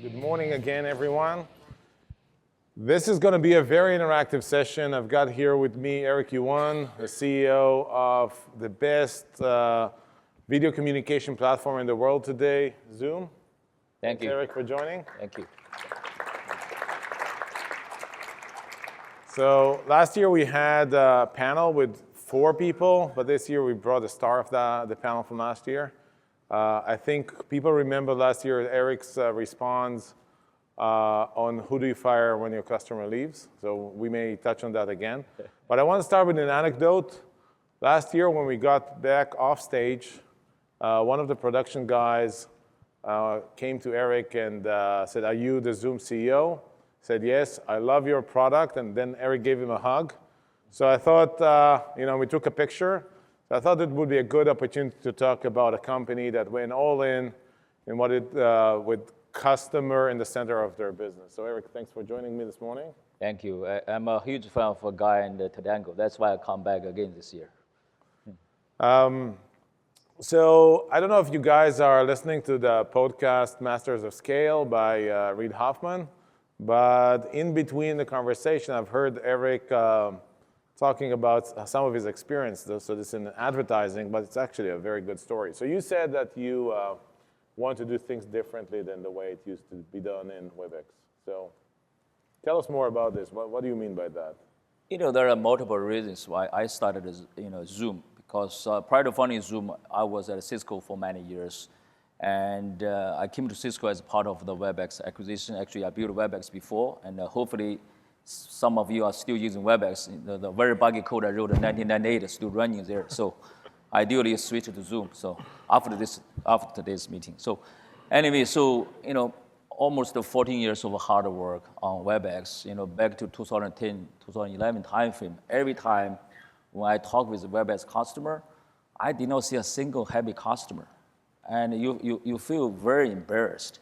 Good morning again, everyone. This is going to be a very interactive session. I've got here with me Eric Yuan, the CEO of the best video communication platform in the world today, Zoom. Thank you. Eric, for joining. Thank you. So last year we had a panel with 4 people, but this year we brought the star of the panel from last year. I think people remember last year Eric's response on who do you fire when your customer leaves. So we may touch on that again. But I want to start with an anecdote. Last year when we got back off stage, one of the production guys came to Eric and said, "Are you the Zoom CEO?" Said, "Yes, I love your product." And then Eric gave him a hug. So I thought, we took a picture. So I thought it would be a good opportunity to talk about a company that went all in what it with customer in the center of their business. So Eric, thanks for joining me this morning. Thank you. I'm a huge fan of a guy in the Totango. That's why I come back again this year. So I don't know if you guys are listening to the podcast Masters of Scale by Reid Hoffman, but in between the conversation, I've heard Eric talking about some of his experience. So this is in advertising, but it's actually a very good story. So you said that you want to do things differently than the way it used to be done in WebEx. So tell us more about this. What do you mean by that? There are multiple reasons why I started Zoom. Because prior to founding Zoom, I was at Cisco for many years. And I came to Cisco as part of the WebEx acquisition. Actually, I built WebEx before, and hopefully some of you are still using WebEx. The very buggy code I wrote in 1998 is still running there. So ideally, switch to Zoom. So after today's meeting. So anyway, almost 14 years of hard work on WebEx. Back to 2010, 2011 timeframe. Every time when I talk with a WebEx customer, I did not see a single happy customer. And you feel very embarrassed.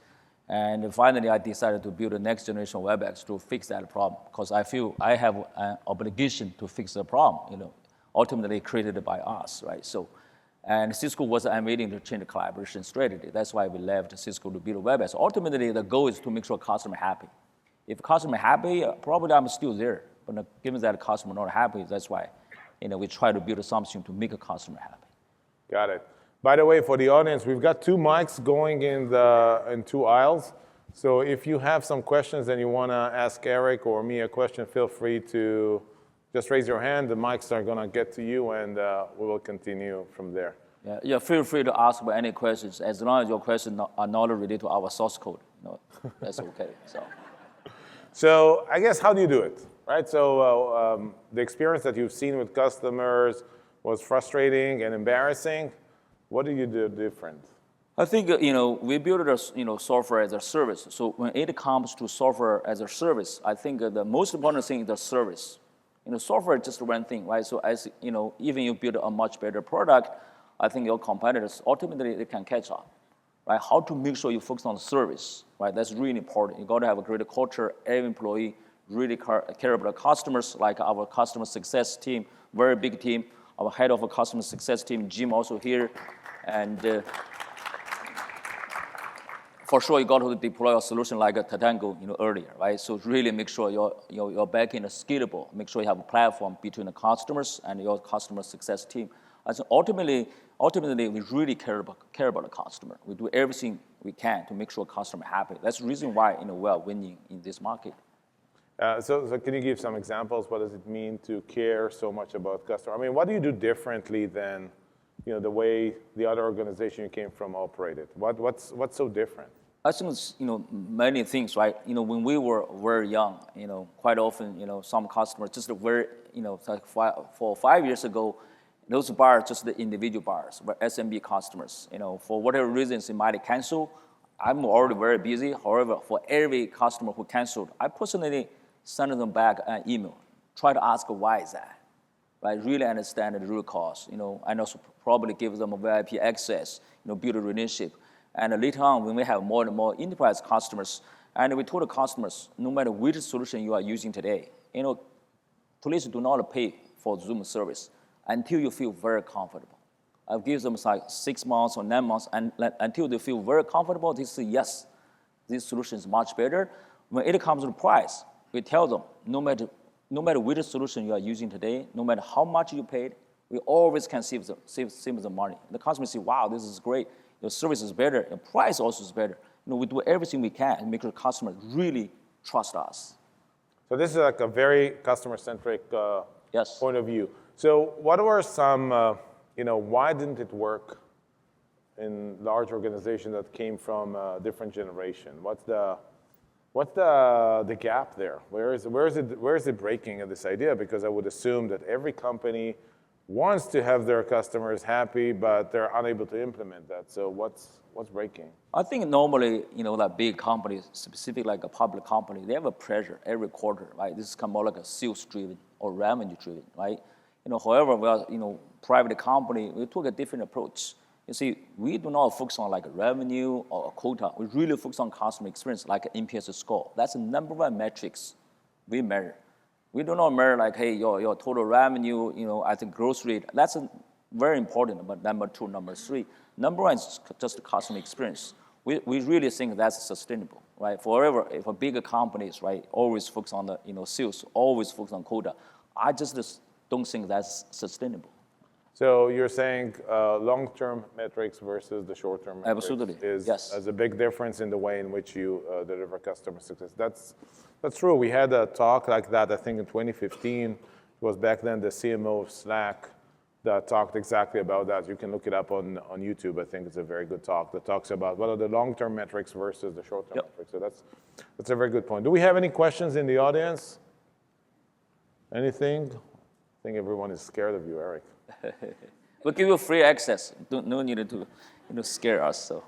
And finally, I decided to build a next generation WebEx to fix that problem, because I feel I have an obligation to fix the problem, ultimately created by us, right? And Cisco was unwilling to change the collaboration strategy. That's why we left Cisco to build WebEx. Ultimately, the goal is to make sure customer happy. If customer happy, probably I'm still there. But given that customer not happy, that's why we try to build something to make a customer happy. Got it. By the way, for the audience, we've got 2 mics going in 2 aisles. So if you have some questions and you want to ask Eric or me a question, feel free to just raise your hand. The mics are going to get to you, and we will continue from there. Yeah, feel free to ask about any questions, as long as your questions are not related to our source code. That's okay. So I guess, how do you do it, right? So the experience that you've seen with customers was frustrating and embarrassing. What do you do different? I think we built a software as a service. So when it comes to software as a service, I think the most important thing is the service. Software is just one thing, right? So as even you build a much better product, I think your competitors ultimately they can catch up, right? How to make sure you focus on the service, right? That's really important. You got to have a great culture. Every employee really care about the customers, like our customer success team, very big team. Our head of a customer success team, Jim, also here. And for sure, you got to deploy a solution like a Totango, earlier, right? So really make sure your backend is scalable. Make sure you have a platform between the customers and your customer success team. And so ultimately, we really care about the customer. We do everything we can to make sure customer happy. That's the reason why we are winning in this market. So can you give some examples? What does it mean to care so much about customer? I mean, what do you do differently than the way the other organization you came from operated? What's so different? I think it's many things, right? When we were very young, quite often some customers just very like 5 years ago, those bars just the individual bars were SMB customers. For whatever reasons they might cancel. I'm already very busy. However, for every customer who canceled, I personally send them back an email, try to ask why is that, right? Really understand the root cause, and also probably give them a VIP access, build a relationship. And later on, when we have more and more enterprise customers, and we told the customers, no matter which solution you are using today, please do not pay for Zoom service until you feel very comfortable. I'll give them like 6 months or 9 months, and until they feel very comfortable, they say yes. this solution is much better. When it comes to price, we tell them, no matter which solution you are using today, no matter how much you paid, we always can save the money. The customer say, wow, this is great. Your service is better. Your price also is better. We do everything we can to make sure customers really trust us. So this is like a very customer-centric Yes. point of view. So what were some, why didn't it work in large organizations that came from a different generation? What's the gap there? Where is it breaking in this idea? Because I would assume that every company wants to have their customers happy, but they're unable to implement that. So what's breaking? I think normally, like big companies, specifically like a public company, they have a pressure every quarter, right? This is kind of more like a sales-driven or revenue-driven, right? However, we are, private company, we took a different approach. You see, we do not focus on like revenue or a quota. We really focus on customer experience, like an NPS score. That's the number one metrics we measure. We do not measure like, hey, your total revenue, I think growth rate. That's very important, but number two, number three. Number one is just the customer experience. We really think that's sustainable, right? Forever, if a bigger companies, right, always focus on the sales, always focus on quota. I just don't think that's sustainable. So you're saying long-term metrics versus the short-term metrics Absolutely. Yes. Is a big difference in the way in which you deliver customer success. That's true. We had a talk like that, I think in 2015. It was back then the CMO of Slack that talked exactly about that. You can look it up on YouTube. I think it's a very good talk that talks about what are the long-term metrics versus the short-term metrics. So that's a very good point. Do we have any questions in the audience? Anything? I think everyone is scared of you, Eric. We'll give you free access. No need to scare us. So.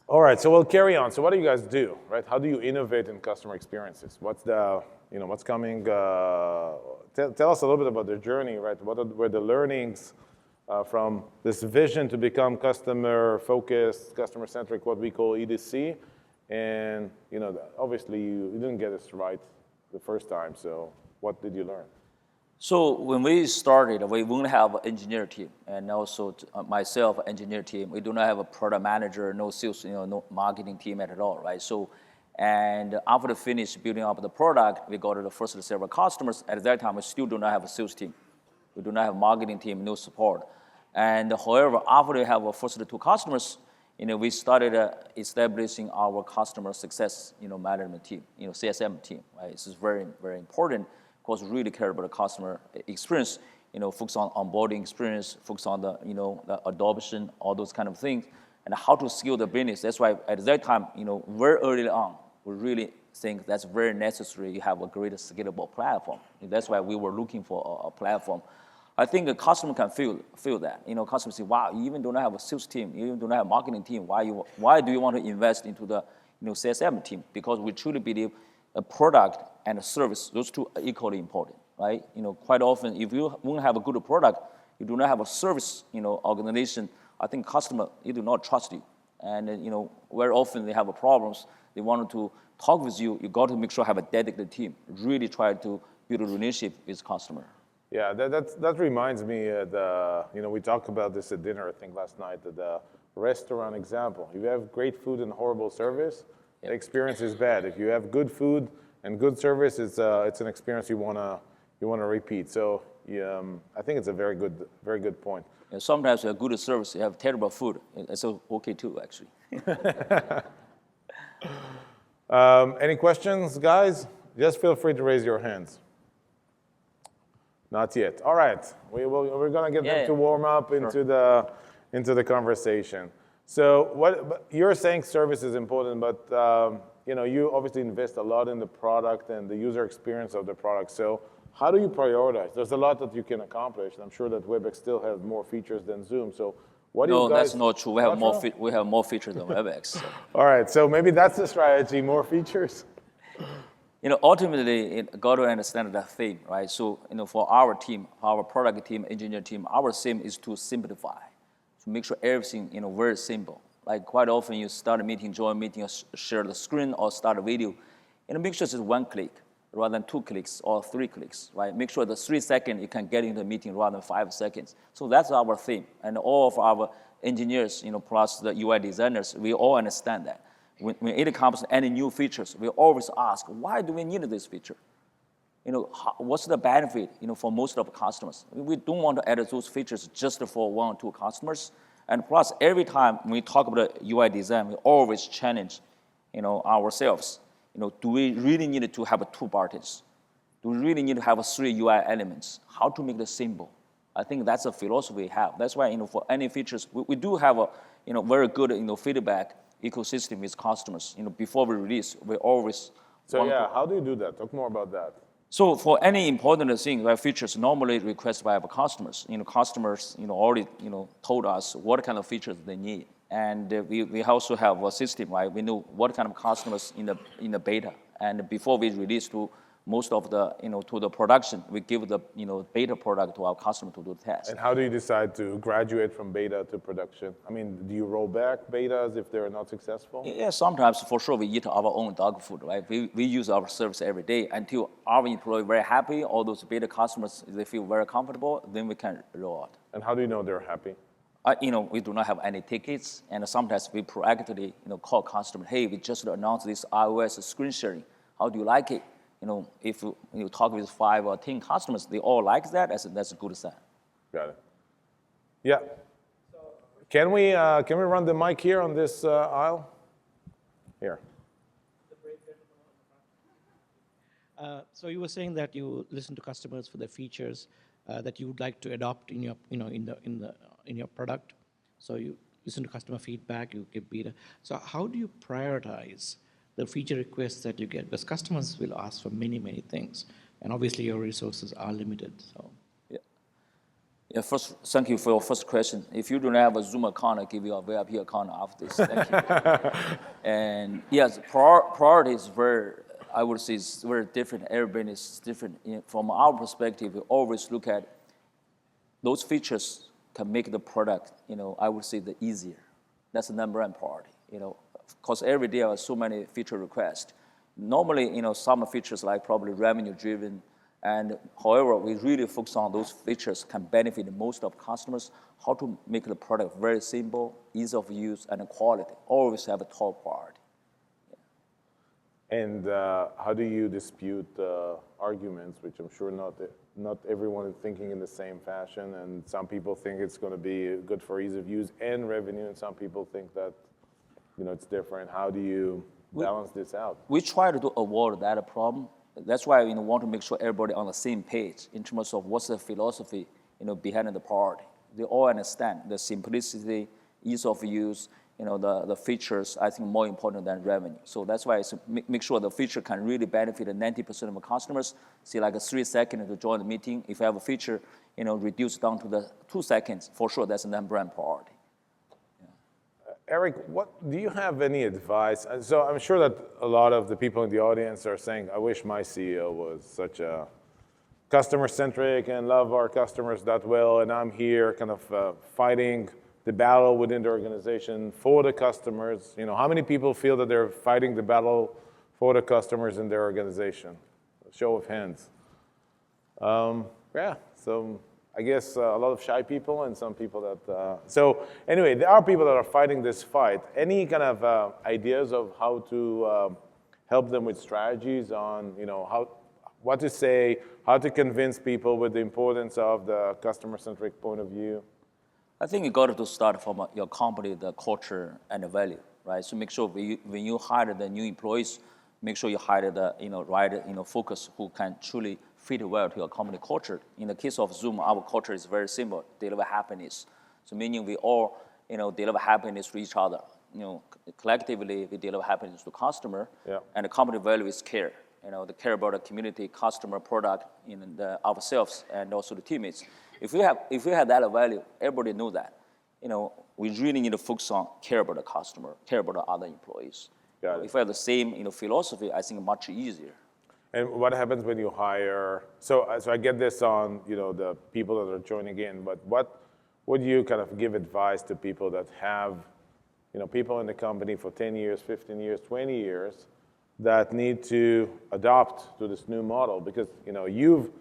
All right, so we'll carry on. So what do you guys do, right? How do you innovate in customer experiences? What's what's coming? Tell us a little bit about the journey, right? What were the learnings from this vision to become customer-focused, customer-centric, what we call EDC? And obviously you didn't get this right the first time. So what did you learn? So when we started, we only have an engineer team, and also myself, engineer team. We do not have a product manager, no sales, no marketing team at all, right? So, and after finish building up the product, we got to the first several customers. At that time, we still do not have a sales team. We do not have a marketing team, no support. And however, after we have our first two customers, we started establishing our customer success, management team, CSM team, right? This is very, very important. Of course, really care about the customer experience, focus on onboarding experience, focus on the, the adoption, all those kind of things, and how to scale the business. That's why at that time, very early on, we really think that's very necessary. You have a great scalable platform. And that's why we were looking for a platform. I think the customer can feel that. Customers say, wow, you even do not have a sales team, you even do not have a marketing team. Why do you want to invest into the CSM team? Because we truly believe a product and a service, those two are equally important, right? Quite often, if you won't have a good product, you do not have a service, organization, I think customer, they do not trust you. And very often they have problems. They want to talk with you. You got to make sure you have a dedicated team. Really try to build a relationship with customer. Yeah, that reminds me, we talked about this at dinner, I think last night, the restaurant example. If you have great food and horrible service, the experience is bad. If you have good food and good service, it's an experience you wanna repeat. So I think it's a very good point. Yeah, sometimes you have good service, you have terrible food. It's okay too, actually. Any questions, guys? Just feel free to raise your hands. Not yet. All right, we're gonna get them to warm up into the conversation. So you're saying service is important, but you obviously invest a lot in the product and the user experience of the product. So how do you prioritize? There's a lot that you can accomplish. I'm sure that WebEx still has more features than Zoom. So what do you guys? No, that's not true. We have more features than WebEx. So. All right, so maybe that's the strategy, more features. Ultimately, it got to understand the theme, right? So, for our team, our product team, engineer team, our theme is to simplify, to make sure everything, very simple. Like quite often you start a meeting, join a meeting, or share the screen or start a video, make sure it's one click rather than 2 clicks or 3 clicks, right? Make sure the 3 seconds you can get into the meeting rather than 5 seconds. So that's our theme. And all of our engineers, plus the UI designers, we all understand that. when it comes to any new features, we always ask, why do we need this feature? What's the benefit, for most of the customers? We don't want to add those features just for one or two customers. And plus, every time when we talk about UI design, we always challenge, ourselves. Do we really need to have two parties? Do we really need to have three UI elements? How to make it simple? I think that's a philosophy we have. That's why, for any features, we do have a, very good, feedback ecosystem with customers. Before we release, we always. So how do you do that? Talk more about that. So for any important thing, features normally requested by our customers. Customers, already, told us what kind of features they need. And we also have a system, right? We know what kind of customers in the beta. And before we release to most of the, to the production, we give the, beta product to our customer to do the test. And how do you decide to graduate from beta to production? I mean, do you roll back betas if they're not successful? Yeah, sometimes for sure we eat our own dog food, right? We use our service every day until our employee very happy, all those beta customers, they feel very comfortable, then we can roll out. And how do you know they're happy? We do not have any tickets, and sometimes we proactively, call customer, hey, we just announced this iOS screen sharing. How do you like it? If you talk with 5 or 10 customers, they all like that, that's a good sign. Got it. Yeah. Can we run the mic here on this aisle? Here. So you were saying that you listen to customers for the features that you would like to adopt in your, in your product. So you listen to customer feedback, you give beta. So how do you prioritize the feature requests that you get? Because customers will ask for many, many things, and obviously your resources are limited. So. Yeah. First, thank you for your first question. If you don't have a Zoom account, I'll give you a VIP account after this. Thank you. And yes, priority is I would say it's very different. Everybody is different. From our perspective, we always look at those features can make the product, I would say the easier. That's the number one priority, because every day there are so many feature requests. Normally, some features like probably revenue driven, and however, we really focus on those features can benefit most of customers, how to make the product very simple, ease of use, and quality. Always have a top priority. Yeah. And how do you dispute arguments, which I'm sure not everyone is thinking in the same fashion, and some people think it's going to be good for ease of use and revenue, and some people think that it's different. How do you balance this out? We try to avoid that problem. That's why we want to make sure everybody on the same page in terms of what's the philosophy behind the priority. They all understand the simplicity, ease of use, the features, I think, more important than revenue. So that's why it's make sure the feature can really benefit 90% of the customers. See, like 3 seconds to join the meeting. If you have a feature, reduced down to the 2 seconds, for sure that's a number one priority. Eric, do you have any advice? So I'm sure that a lot of the people in the audience are saying, I wish my CEO was such a customer-centric and love our customers that well, and I'm here kind of fighting the battle within the organization for the customers. How many people feel that they're fighting the battle for the customers in their organization? A show of hands. Yeah, so I guess a lot of shy people and some people that... So anyway, there are people that are fighting this fight. Any kind of ideas of how to help them with strategies on, what to say, how to convince people with the importance of the customer-centric point of view? I think you got to start from your company, the culture and the value, right? So make sure when you hire the new employees, make sure you hire the right focus who can truly fit well to your company culture. In the case of Zoom, our culture is very simple: deliver happiness. So meaning we all deliver happiness to each other. Collectively we deliver happiness to customer, and the company value is care. They care about the community, customer, product, ourselves, and also the teammates. If we have that value, everybody knows that. We really need to focus on care about the customer, care about the other employees. Got it. If we have the same philosophy, I think much easier. And what happens when you hire? So I get this on the people that are joining in, but what would you kind of give advice to people that have people in the company for 10 years, 15 years, 20 years that need to adopt to this new model? Because you've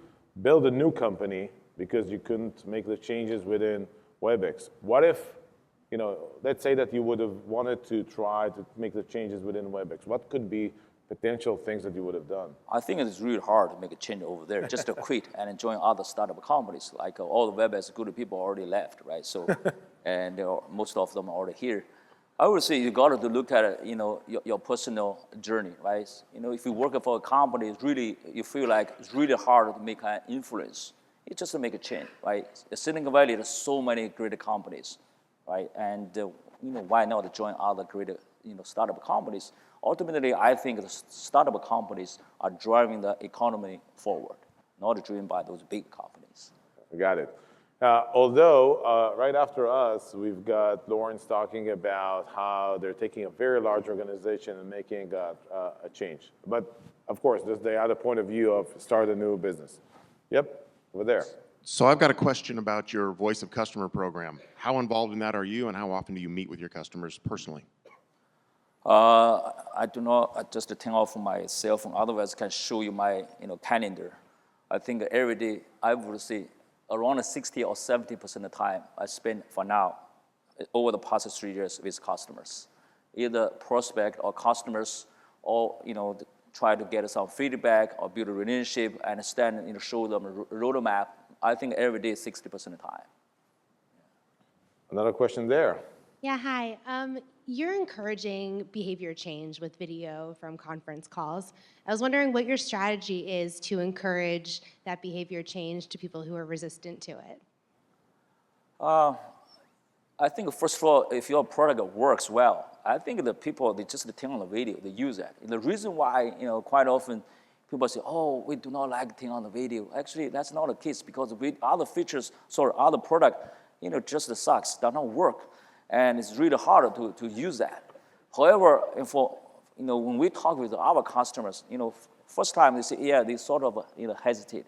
built a new company because you couldn't make the changes within WebEx. What if let's say that you would have wanted to try to make the changes within WebEx. What could be potential things that you would have done? I think it's really hard to make a change over there, just to quit and join other startup companies. Like all the WebEx good people already left, right? So, and most of them are already here. I would say you got to look at your personal journey, right? If you work for a company, you feel like it's really hard to make an influence. It's just to make a change, right? In Silicon Valley, there's so many great companies, right? And why not join other great startup companies? Ultimately, I think the startup companies are driving the economy forward, not driven by those big companies. Got it. Although, right after us, we've got Lawrence talking about how they're taking a very large organization and making a change. But, of course, there's the other point of view of start a new business. Yep, over there. So I've got a question about your Voice of Customer program. How involved in that are you, and how often do you meet with your customers personally? I do not just turn off my cell phone. Otherwise, I can show you my calendar. I think every day I would say around 60 or 70% of the time I spend for now over the past 3 years with customers, either prospect or customers, or try to get some feedback or build a relationship, understand, show them a roadmap. I think every day 60% of the time. Another question there. Yeah, hi. You're encouraging behavior change with video from conference calls. I was wondering what your strategy is to encourage that behavior change to people who are resistant to it. I think, first of all, if your product works well, I think the people, they just turn on the video, they use it. And the reason why, quite often people say, oh, we do not like turn on the video. Actually, that's not the case, because other features, other product, just sucks, does not work. And it's really hard to use that. However, when we talk with our customers, first time they say, yeah, they sort of hesitate.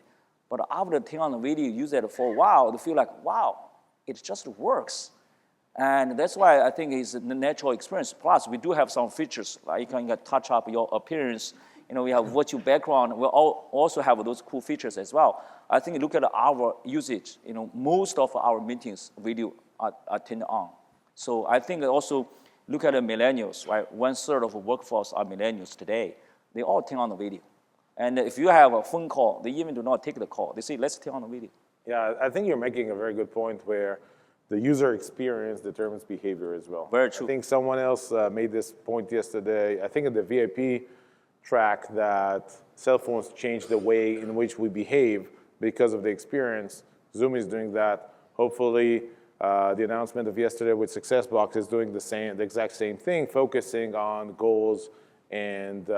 But after they turn on the video, use it for a while, they feel like, wow, it just works. And that's why I think it's a natural experience. Plus, we do have some features, like you can touch up your appearance. We have virtual background. We also have those cool features as well. I think look at our usage. Most of our meetings video are turned on. So I think also look at the millennials, right? 1/3 of the workforce are millennials today. They all turn on the video. And if you have a phone call, they even do not take the call. They say, let's turn on the video. Yeah, I think you're making a very good point where the user experience determines behavior as well. Very true. I think someone else made this point yesterday. I think in the VIP track that cell phones change the way in which we behave because of the experience. Zoom is doing that. Hopefully, the announcement of yesterday with SuccessBox is doing the exact same thing, focusing on goals and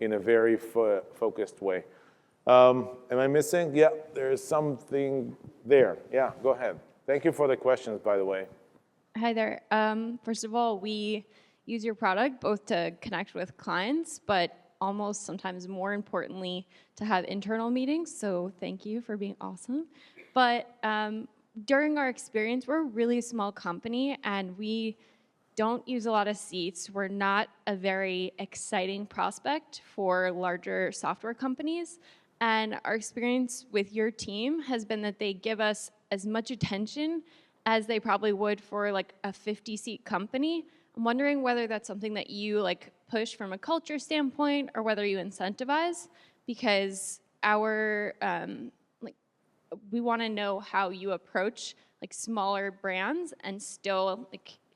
in a very focused way. Am I missing? Yeah, there's something there. Yeah, go ahead. Thank you for the questions, by the way. Hi there. First of all, we use your product both to connect with clients, but almost sometimes more importantly, to have internal meetings. So thank you for being awesome. But during our experience, we're a really small company and we don't use a lot of seats. We're not a very exciting prospect for larger software companies. And our experience with your team has been that they give us as much attention as they probably would for like a 50-seat company. I'm wondering whether that's something that you push from a culture standpoint or whether you incentivize, because our we want to know how you approach smaller brands and still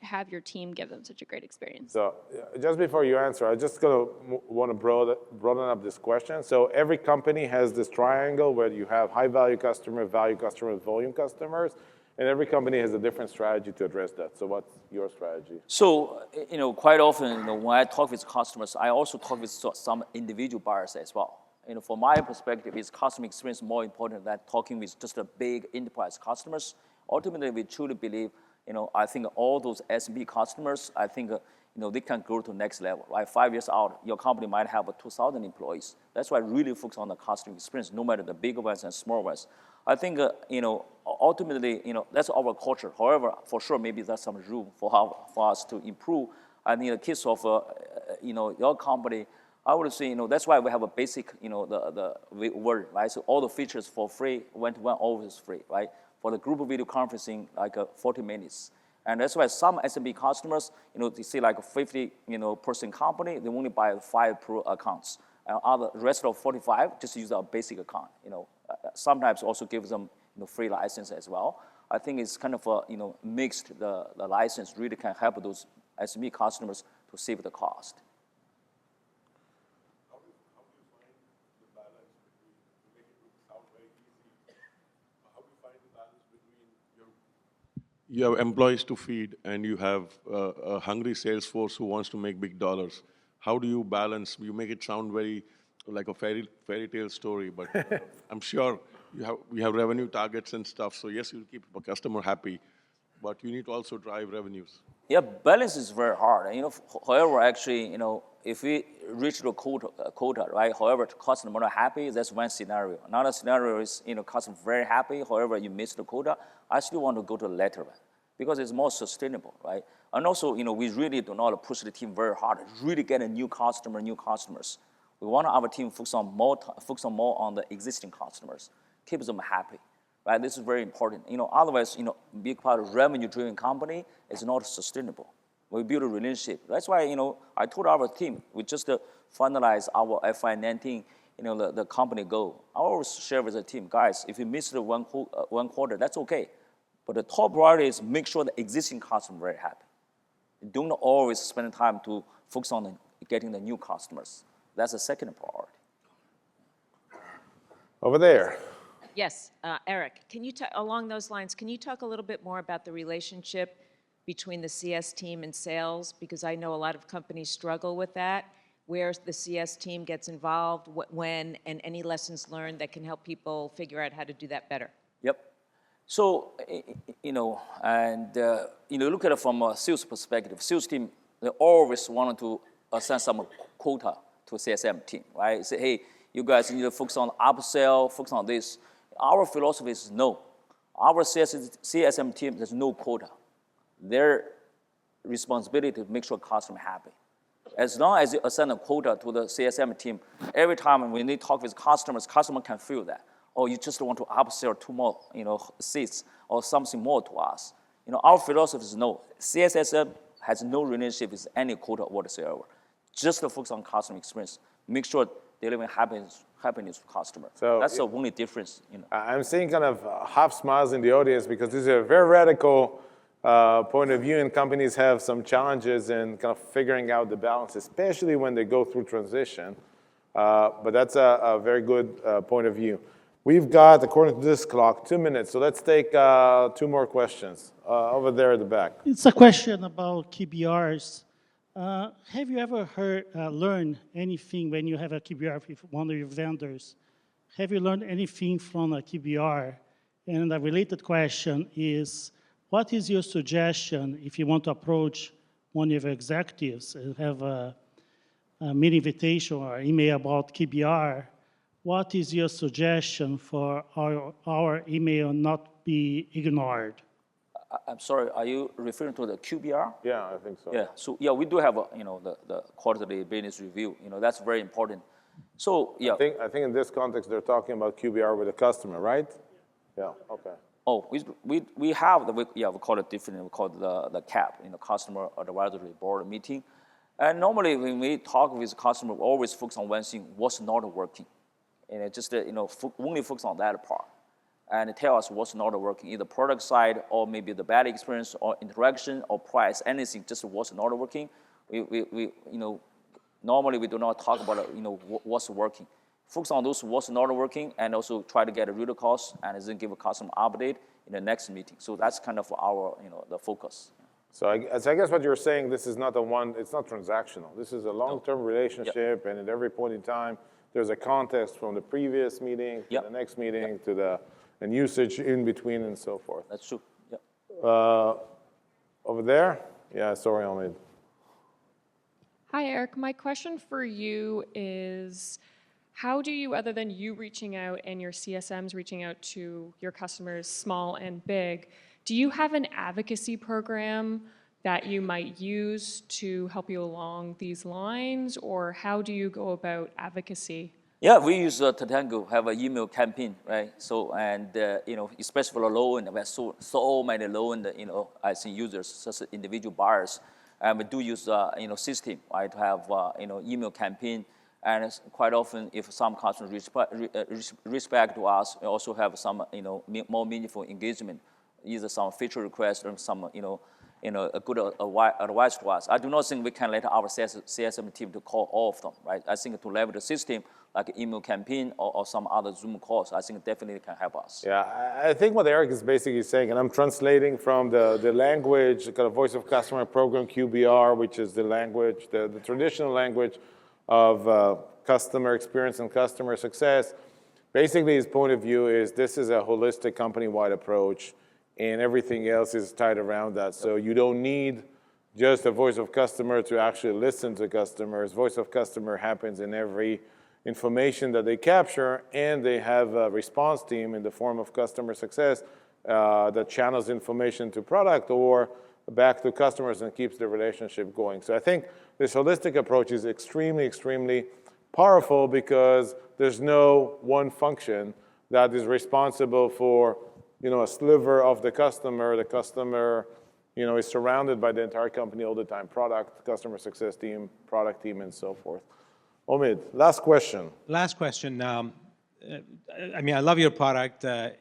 have your team give them such a great experience. So just before you answer, I just want to broaden up this question. So every company has this triangle where you have high value customers, volume customers, and every company has a different strategy to address that. So what's your strategy? So, quite often, when I talk with customers, I also talk with some individual buyers as well. From my perspective, is customer experience more important than talking with just a big enterprise customers? Ultimately, we truly believe, I think all those SMB customers, I think, they can grow to the next level, right? 5 years out, your company might have 2,000 employees. That's why I really focus on the customer experience, no matter the big ones and small ones. I think, ultimately, that's our culture. However, for sure, maybe there's some room for us to improve. And in the case of, your company, I would say, that's why we have a basic, the word, right? So all the features for free, one-to-one always free, right? For the group video conferencing, 40 minutes. And that's why some SMB customers, they see like a 50, person company, they only buy 5 Pro accounts. And the rest of 45 just use a basic account. Sometimes also give them free license as well. I think it's kind of mixed. The license really can help those SME customers to save the cost. How do you find the balance between, to make it sound very easy, how do you find the balance between you have employees to feed and you have a hungry sales force who wants to make big dollars? How do you balance? You make it sound very like a fairy tale story, but I'm sure we have revenue targets and stuff. So yes, you'll keep a customer happy, but you need to also drive revenues. Yeah, balance is very hard. However, actually, if we reach the quota, right? However, the customer not happy, that's one scenario. Another scenario is, customer very happy. However, you miss the quota. I still want to go to the latter one because it's more sustainable, right? And also, we really do not push the team very hard. Really get a new customers. We want our team focus on more on the existing customers, keep them happy, right? This is very important. Otherwise, big part of revenue-driven company is not sustainable. We build a relationship. That's why, I told our team, we just finalize our FY19, the company goal. I always share with the team, guys, if you miss the one quarter, that's okay. But the top priority is make sure the existing customer very happy. Don't always spend time to focus on getting the new customers. That's the second priority. Over there. Yes, Eric, along those lines, can you talk a little bit more about the relationship between the CS team and sales? Because I know a lot of companies struggle with that, where the CS team gets involved, when, and any lessons learned that can help people figure out how to do that better. Yep. So, look at it from a sales perspective. Sales team, they always wanted to assign some quota to a CSM team, right? Say, hey, you guys need to focus on upsell, focus on this. Our philosophy is no. Our CSM team, there's no quota. Their responsibility to make sure customer happy. As long as you assign a quota to the CSM team, every time when they talk with customers, customer can feel that. Oh, you just want to upsell 2 more, seats or something more to us. Our philosophy is no. CSM has no relationship with any quota whatsoever. Just to focus on customer experience. Make sure delivering happiness to customer. So that's the only difference. I'm seeing kind of half smiles in the audience because this is a very radical point of view, and companies have some challenges in kind of figuring out the balance, especially when they go through transition. But that's a very good point of view. We've got, according to this clock, 2 minutes. So let's take 2 more questions. Over there at the back. It's a question about TBRs. Have you ever learned anything when you have a TBR with one of your vendors? Have you learned anything from a TBR? And a related question is, what is your suggestion if you want to approach one of your executives and have a meeting invitation or email about TBR? What is your suggestion for our email not be ignored? I'm sorry, are you referring to the QBR? Yeah, I think so. Yeah, so yeah, we do have the quarterly business review. That's very important. So yeah. I think in this context they're talking about QBR with the customer, right? Yeah. Okay. Oh, we have we call it different. We call it the CAP, Customer Advisory Board meeting. And normally when we talk with the customer, we always focus on one thing: what's not working, and just only focus on that part. And tell us what's not working, either product side or maybe the bad experience or interaction or price, anything, just what's not working. Normally we do not talk about what's working. Focus on those what's not working and also try to get a root cause and then give a customer update in the next meeting. So that's kind of our the focus. So I guess what you're saying, this is not it's not transactional. This is a long-term relationship, and at every point in time, there's a context from the previous meeting to the next meeting to the and usage in between and so forth. That's true. Yeah. Over there? Yeah, sorry, only. Hi, Eric. My question for you is, how do you, other than you reaching out and your CSMs reaching out to your customers, small and big, do you have an advocacy program that you might use to help you along these lines, or how do you go about advocacy? Yeah, we use Totango, have an email campaign, right? So, and especially for the low end, we have so many low end, I think users, such as individual buyers, and we do use, system, right, to have, email campaign, and it's quite often, if some customers reach back to us, we also have some, more meaningful engagement, either some feature requests or some, a good advice to us. I do not think we can let our CSM team to call all of them, right? I think to leverage the system, like email campaign or some other Zoom calls, I think definitely can help us. Yeah, I think what Eric is basically saying, and I'm translating from the language, kind of voice of customer program, QBR, which is the language, the traditional language of customer experience and customer success. Basically, his point of view is this is a holistic company-wide approach, and everything else is tied around that. So you don't need just a voice of customer to actually listen to customers. Voice of customer happens in every information that they capture, and they have a response team in the form of customer success that channels information to product or back to customers and keeps the relationship going. So I think this holistic approach is extremely, extremely powerful because there's no one function that is responsible for a sliver of the customer. The customer is surrounded by the entire company all the time, product, customer success team, product team, and so forth. Omid, last question. Last question. I love your product. I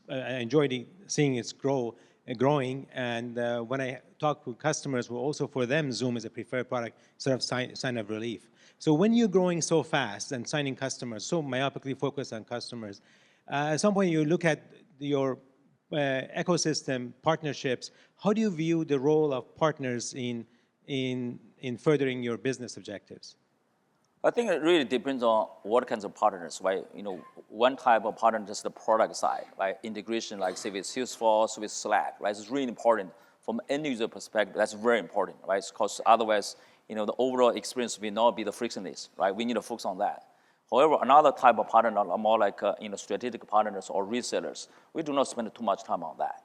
enjoyed seeing it's growing. And when I talk with customers, well, also for them, Zoom is a preferred product, sort of sign of relief. So when you're growing so fast and signing customers, so myopically focused on customers, at some point you look at your ecosystem partnerships. How do you view the role of partners in furthering your business objectives? I think it really depends on what kinds of partners, right? One type of partner is the product side, right? Integration, like say with Salesforce, with Slack, right? It's really important from an end user perspective. That's very important, right? Because otherwise, the overall experience will not be the frictionless, right? We need to focus on that. However, another type of partner are more like strategic partners or resellers. We do not spend too much time on that.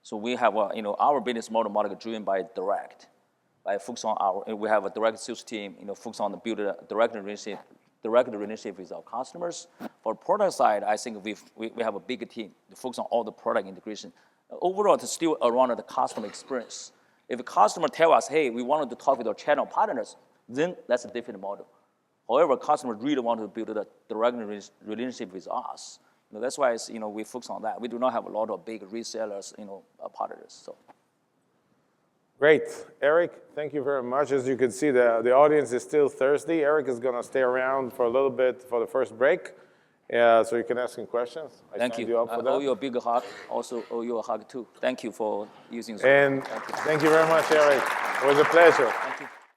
So we have our business model driven by direct. Right, focus on we have a direct sales team, focus on the build a direct relationship with our customers. For product side, I think we have a big team to focus on all the product integration. Overall, it's still around the customer experience. If a customer tell us, hey, we wanted to talk with our channel partners, then that's a different model. However, customers really want to build a direct relationship with us. That's why we focus on that. We do not have a lot of big resellers, partners. So. Great. Eric, thank you very much. As you can see, the audience is still thirsty. Eric is going to stay around for a little bit for the first break, so you can ask him questions. Thank you. Up for that. I owe you a big hug. Also owe you a hug, too. Thank you for using Zoom. And thank you very much, Eric. It was a pleasure.